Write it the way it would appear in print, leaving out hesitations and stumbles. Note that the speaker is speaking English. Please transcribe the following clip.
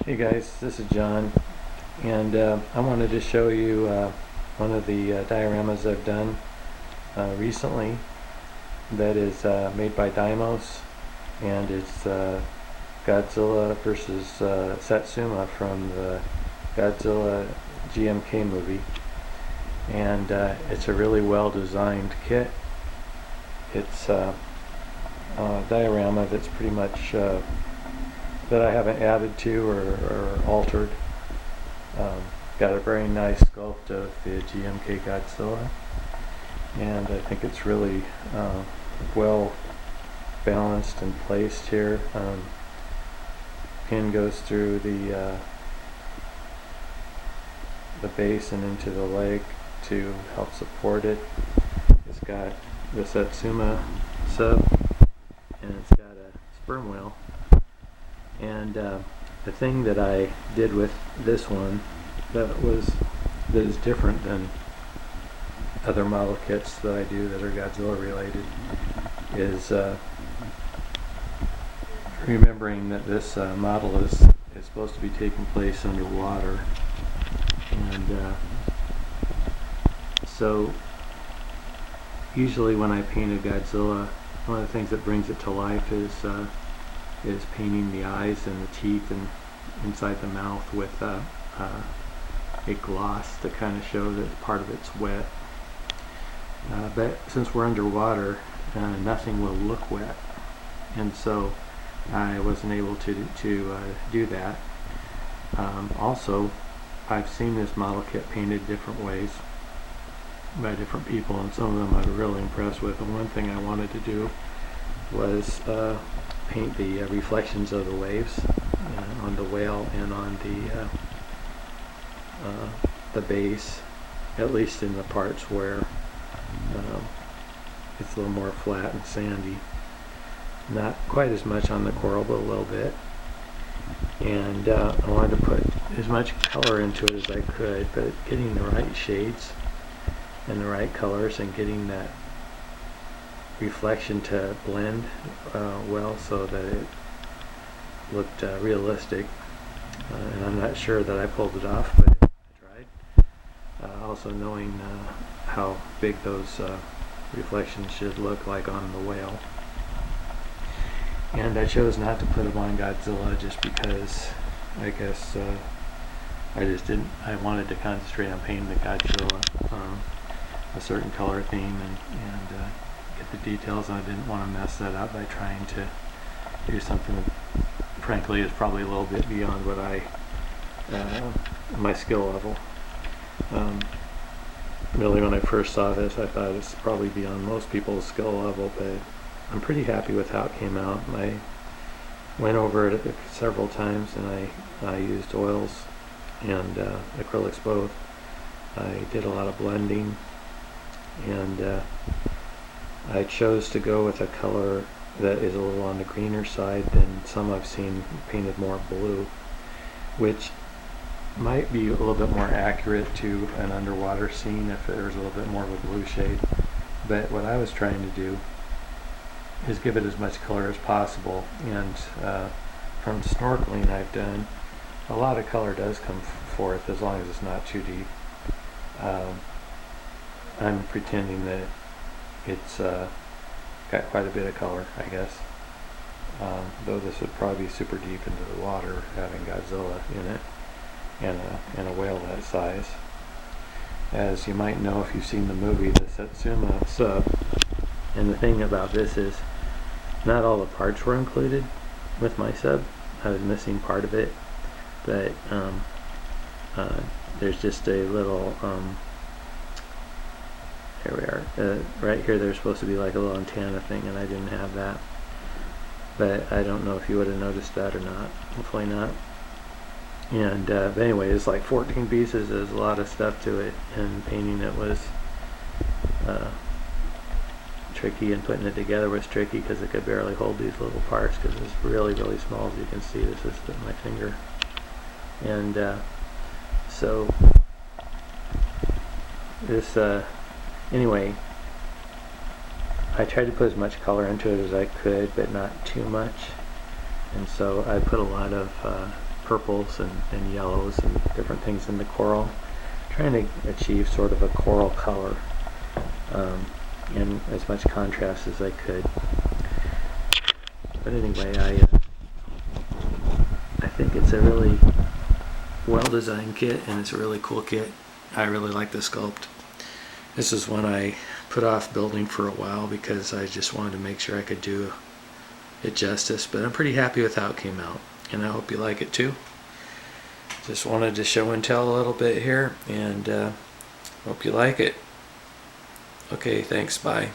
Hey guys, this is John, and I wanted to show you one of the dioramas I've done recently that is made by Daimos, and it's Godzilla versus Satsuma from the Godzilla GMK movie, and it's a really well designed kit. It's a diorama that's pretty much that I haven't added to or altered. Got a very nice sculpt of the GMK Godzilla, and I think it's really well balanced and placed here. Pin goes through the base and into the leg to help support it. It's got the Satsuma sub, and it's got a sperm whale. And the thing that I did with this one that is different than other model kits that I do that are Godzilla related is remembering that this model is supposed to be taking place underwater, and so usually when I paint a Godzilla, one of the things that brings it to life is painting the eyes and the teeth and inside the mouth with a gloss to kind of show that part of it's wet. But since we're underwater, nothing will look wet, and so I wasn't able to do that. Also, I've seen this model kit painted different ways by different people, and some of them I'm really impressed with. And one thing I wanted to do was paint the reflections of the waves on the whale and on the base, at least in the parts where it's a little more flat and sandy. Not quite as much on the coral, but a little bit. And I wanted to put as much color into it as I could, but getting the right shades and the right colors and getting that reflection to blend well so that it looked realistic. And I'm not sure that I pulled it off, but I tried. Also knowing how big those reflections should look like on the whale. And I chose not to put them on Godzilla just because I guess I wanted to concentrate on painting the Godzilla a certain color theme and get the details, and I didn't want to mess that up by trying to do something that frankly is probably a little bit beyond what my skill level. Really, when I first saw this, I thought it's probably beyond most people's skill level, but I'm pretty happy with how it came out. I went over it several times, and I used oils and acrylics both. I did a lot of blending, and I chose to go with a color that is a little on the greener side than some I've seen painted more blue, which might be a little bit more accurate to an underwater scene if there's a little bit more of a blue shade. But what I was trying to do is give it as much color as possible, and from snorkeling I've done, a lot of color does come forth as long as it's not too deep. I'm pretending that it's got quite a bit of color, I guess, though this would probably be super deep into the water having Godzilla in it and a whale that size. As you might know if you've seen the movie, the Satsuma sub, and the thing about this is not all the parts were included with my sub. I was missing part of it, but there's just a little here we are. Right here there's supposed to be like a little antenna thing, and I didn't have that. But I don't know if you would have noticed that or not. Hopefully not. And but anyway, it's like 14 pieces. There's a lot of stuff to it, and painting it was tricky, and putting it together was tricky because it could barely hold these little parts because it's really, really small. As you can see, this is my finger. And so this anyway, I tried to put as much color into it as I could, but not too much. And so I put a lot of purples and yellows and different things in the coral. Trying to achieve sort of a coral color in as much contrast as I could. But anyway, I think it's a really well-designed kit, and it's a really cool kit. I really like the sculpt. This is one I put off building for a while because I just wanted to make sure I could do it justice, but I'm pretty happy with how it came out, and I hope you like it too. Just wanted to show and tell a little bit here, and hope you like it. Okay, thanks, bye.